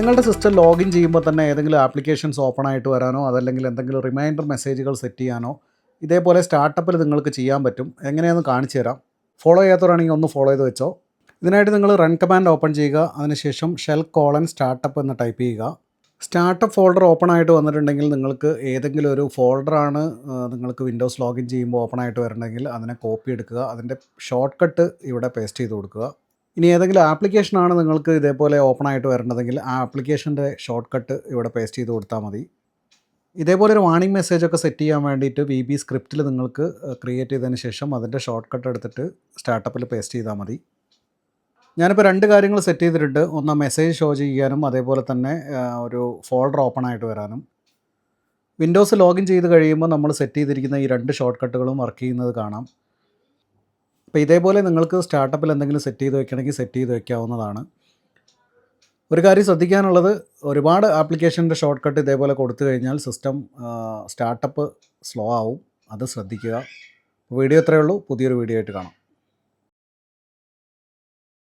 നിങ്ങളുടെ system login ചെയ്യുമ്പോൾ തന്നെ ഏതെങ്കിലും ആപ്ലിക്കേഷൻസ് ഓപ്പൺ ആയിട്ട് വരാനോ അതല്ലെങ്കിൽ എന്തെങ്കിലും റിമൈൻഡർ മെസ്സേജുകൾ സെറ്റ് ചെയ്യാനോ ഇതേപോലെ സ്റ്റാർട്ടപ്പിൽ നിങ്ങൾക്ക് ചെയ്യാൻ പറ്റും. എങ്ങനെയാണെന്ന് കാണിച്ചു തരാം. ഫോളോ ചെയ്യാത്തവരാണെങ്കിൽ ഒന്ന് ഫോളോ ചെയ്ത് വെച്ചോ. ഇതിനായിട്ട് നിങ്ങൾ റൺ കമാൻഡ് ഓപ്പൺ ചെയ്യുക. അതിനുശേഷം ഷെൽ സ്റ്റാർട്ടപ്പ് എന്ന് ടൈപ്പ് ചെയ്യുക. സ്റ്റാർട്ടപ്പ് ഫോൾഡർ ഓപ്പൺ ആയിട്ട് വന്നിട്ടുണ്ടെങ്കിൽ നിങ്ങൾക്ക് ഏതെങ്കിലും ഒരു ഫോൾഡറാണ് നിങ്ങൾക്ക് വിൻഡോസ് ലോഗിൻ ചെയ്യുമ്പോൾ ഓപ്പൺ ആയിട്ട് വരണമെങ്കിൽ അതിനെ കോപ്പി എടുക്കുക. അതിൻ്റെ ഷോർട്ട് കട്ട് ഇവിടെ പേസ്റ്റ് ചെയ്ത് കൊടുക്കുക. ഇനി ഏതെങ്കിലും ആപ്ലിക്കേഷനാണ് നിങ്ങൾക്ക് ഇതേപോലെ ഓപ്പൺ ആയിട്ട് വരേണ്ടതെങ്കിൽ ആ ആപ്ലിക്കേഷൻ്റെ ഷോർട്ട് കട്ട് ഇവിടെ പേസ്റ്റ് ചെയ്ത് കൊടുത്താൽ മതി. ഇതേപോലെ ഒരു വാർണിംഗ് മെസ്സേജൊക്കെ സെറ്റ് ചെയ്യാൻ വേണ്ടിയിട്ട് VB സ്ക്രിപ്റ്റിൽ നിങ്ങൾക്ക് ക്രിയേറ്റ് ചെയ്തതിന് ശേഷം അതിൻ്റെ ഷോർട്ട് കട്ട് എടുത്തിട്ട് സ്റ്റാർട്ടപ്പിൽ പേസ്റ്റ് ചെയ്താൽ മതി. ഞാനിപ്പോൾ 2 കാര്യങ്ങൾ സെറ്റ് ചെയ്തിട്ടുണ്ട്. ഒന്ന് മെസ്സേജ് ഷോ ചെയ്യാനും അതേപോലെ തന്നെ ഒരു ഫോൾഡർ ഓപ്പൺ ആയിട്ട് വരാനും. വിൻഡോസ് ലോഗിൻ ചെയ്ത് കഴിയുമ്പോൾ നമ്മൾ സെറ്റ് ചെയ്തിരിക്കുന്ന ഈ 2 ഷോർട്ട് കട്ടുകളും വർക്ക് ചെയ്യുന്നത് കാണാം. അപ്പോൾ ഇതേപോലെ നിങ്ങൾക്ക് സ്റ്റാർട്ടപ്പിൽ എന്തെങ്കിലും സെറ്റ് ചെയ്ത് വെക്കണമെങ്കിൽ സെറ്റ് ചെയ്ത് വെക്കാവുന്നതാണ്. ഒരു കാര്യം ശ്രദ്ധിക്കാനുള്ളത്, ഒരുപാട് ആപ്ലിക്കേഷൻ്റെ ഷോർട്ട് കട്ട് ഇതേപോലെ കൊടുത്തു കഴിഞ്ഞാൽ സിസ്റ്റം സ്റ്റാർട്ടപ്പ് സ്ലോ ആവും. അത് ശ്രദ്ധിക്കുക. വീഡിയോ ഇത്രയേ ഉള്ളൂ. പുതിയൊരു വീഡിയോ ആയിട്ട് കാണാം.